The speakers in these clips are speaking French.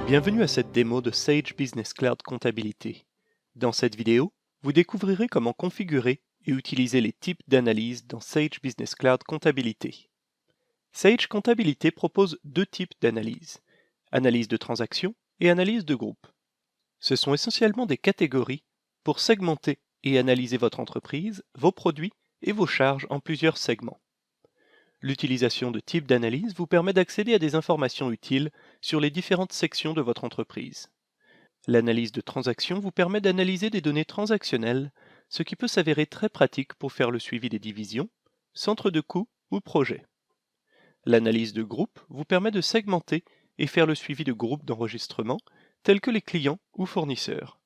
Bienvenue à cette démo de Sage Business Cloud Comptabilité. Dans cette vidéo, vous découvrirez comment configurer et utiliser les types d'analyse dans Sage Business Cloud Comptabilité. Sage Comptabilité propose deux types d'analyse, analyse de transaction et analyse de groupe. Ce sont essentiellement des catégories pour segmenter et analyser votre entreprise, vos produits et vos charges en plusieurs segments. L'utilisation de types d'analyse vous permet d'accéder à des informations utiles sur les différentes sections de votre entreprise. L'analyse de transaction vous permet d'analyser des données transactionnelles, ce qui peut s'avérer très pratique pour faire le suivi des divisions, centres de coûts ou projets. L'analyse de groupe vous permet de segmenter et faire le suivi de groupes d'enregistrement, tels que les clients ou fournisseurs.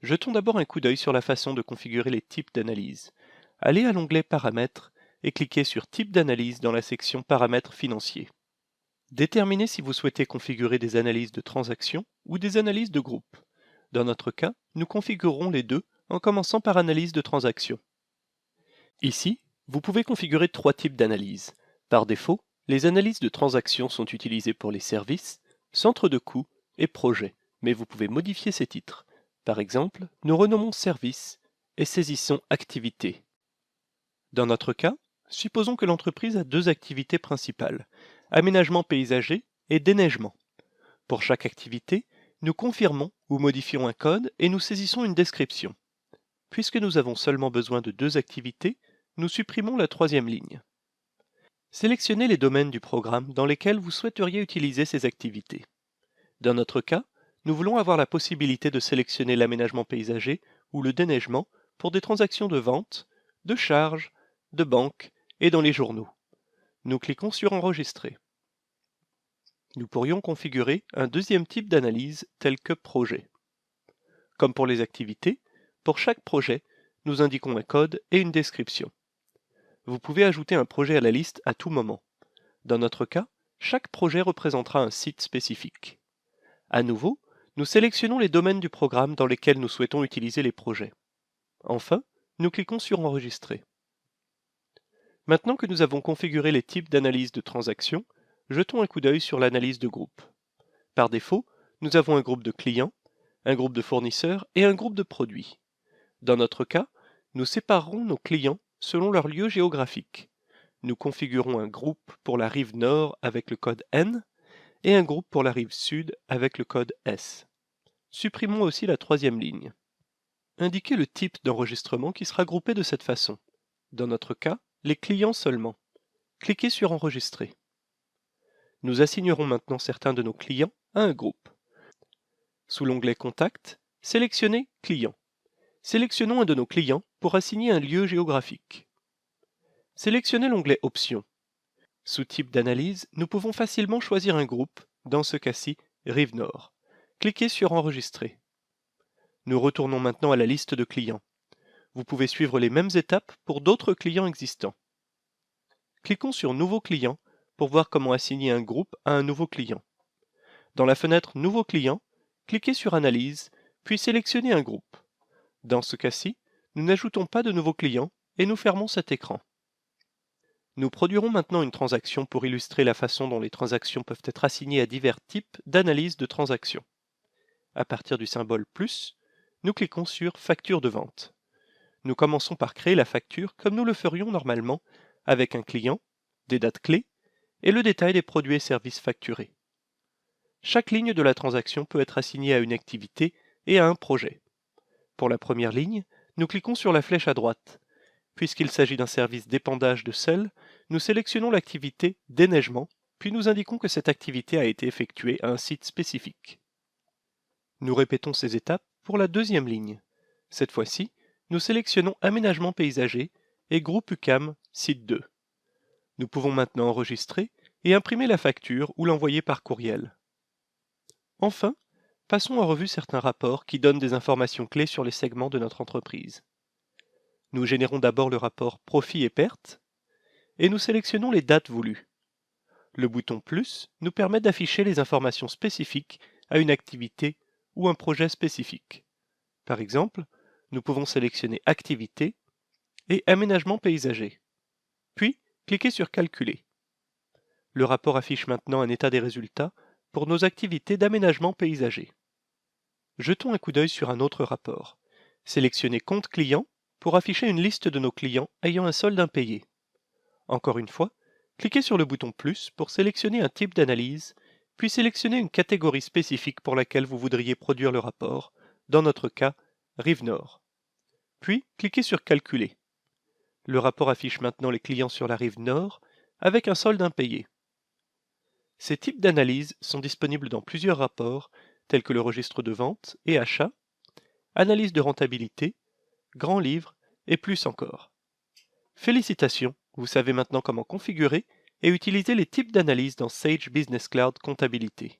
Jetons d'abord un coup d'œil sur la façon de configurer les types d'analyse. Allez à l'onglet Paramètres et cliquez sur Type d'analyse dans la section Paramètres financiers. Déterminez si vous souhaitez configurer des analyses de transaction ou des analyses de groupe. Dans notre cas, nous configurerons les deux en commençant par analyse de transaction. Ici, vous pouvez configurer trois types d'analyses. Par défaut, les analyses de transaction sont utilisées pour les services, centres de coûts et projets, mais vous pouvez modifier ces titres. Par exemple, nous renommons Services et saisissons Activités. Dans notre cas, supposons que l'entreprise a deux activités principales, aménagement paysager et déneigement. Pour chaque activité, nous confirmons ou modifions un code et nous saisissons une description. Puisque nous avons seulement besoin de deux activités, nous supprimons la troisième ligne. Sélectionnez les domaines du programme dans lesquels vous souhaiteriez utiliser ces activités. Dans notre cas, nous voulons avoir la possibilité de sélectionner l'aménagement paysager ou le déneigement pour des transactions de vente, de charges, de banque et dans les journaux. Nous cliquons sur Enregistrer. Nous pourrions configurer un deuxième type d'analyse tel que projet. Comme pour les activités, pour chaque projet, nous indiquons un code et une description. Vous pouvez ajouter un projet à la liste à tout moment. Dans notre cas, chaque projet représentera un site spécifique. À nouveau, nous sélectionnons les domaines du programme dans lesquels nous souhaitons utiliser les projets. Enfin, nous cliquons sur Enregistrer. Maintenant que nous avons configuré les types d'analyse de transaction, jetons un coup d'œil sur l'analyse de groupe. Par défaut, nous avons un groupe de clients, un groupe de fournisseurs et un groupe de produits. Dans notre cas, nous séparerons nos clients selon leur lieu géographique. Nous configurons un groupe pour la rive nord avec le code N et un groupe pour la rive sud avec le code S. Supprimons aussi la troisième ligne. Indiquez le type d'enregistrement qui sera groupé de cette façon. Dans notre cas, les clients seulement. Cliquez sur Enregistrer. Nous assignerons maintenant certains de nos clients à un groupe. Sous l'onglet Contact, sélectionnez Clients. Sélectionnons un de nos clients pour assigner un lieu géographique. Sélectionnez l'onglet Options. Sous Type d'analyse, nous pouvons facilement choisir un groupe, dans ce cas-ci, Rive Nord. Cliquez sur Enregistrer. Nous retournons maintenant à la liste de clients. Vous pouvez suivre les mêmes étapes pour d'autres clients existants. Cliquons sur Nouveau client pour voir comment assigner un groupe à un nouveau client. Dans la fenêtre Nouveau client, cliquez sur Analyse, puis sélectionnez un groupe. Dans ce cas-ci, nous n'ajoutons pas de nouveaux clients et nous fermons cet écran. Nous produirons maintenant une transaction pour illustrer la façon dont les transactions peuvent être assignées à divers types d'analyse de transactions. À partir du symbole plus, nous cliquons sur Facture de vente. Nous commençons par créer la facture comme nous le ferions normalement, avec un client, des dates clés et le détail des produits et services facturés. Chaque ligne de la transaction peut être assignée à une activité et à un projet. Pour la première ligne, nous cliquons sur la flèche à droite. Puisqu'il s'agit d'un service d'épandage de sel, nous sélectionnons l'activité déneigement, puis nous indiquons que cette activité a été effectuée à un site spécifique. Nous répétons ces étapes pour la deuxième ligne. Cette fois-ci, nous sélectionnons Aménagement paysager et Groupe UCAM Site 2. Nous pouvons maintenant enregistrer et imprimer la facture ou l'envoyer par courriel. Enfin, passons en revue certains rapports qui donnent des informations clés sur les segments de notre entreprise. Nous générons d'abord le rapport Profit et pertes et nous sélectionnons les dates voulues. Le bouton plus nous permet d'afficher les informations spécifiques à une activité ou un projet spécifique. Par exemple, nous pouvons sélectionner Activité et Aménagement paysager. Puis, cliquez sur Calculer. Le rapport affiche maintenant un état des résultats pour nos activités d'aménagement paysager. Jetons un coup d'œil sur un autre rapport. Sélectionnez Compte client pour afficher une liste de nos clients ayant un solde impayé. Encore une fois, cliquez sur le bouton plus pour sélectionner un type d'analyse, puis sélectionnez une catégorie spécifique pour laquelle vous voudriez produire le rapport, dans notre cas, Rive Nord. Puis, cliquez sur Calculer. Le rapport affiche maintenant les clients sur la rive nord, avec un solde impayé. Ces types d'analyses sont disponibles dans plusieurs rapports, tels que le registre de vente et achat, analyse de rentabilité, grand livre et plus encore. Félicitations, vous savez maintenant comment configurer et utiliser les types d'analyses dans Sage Business Cloud Comptabilité.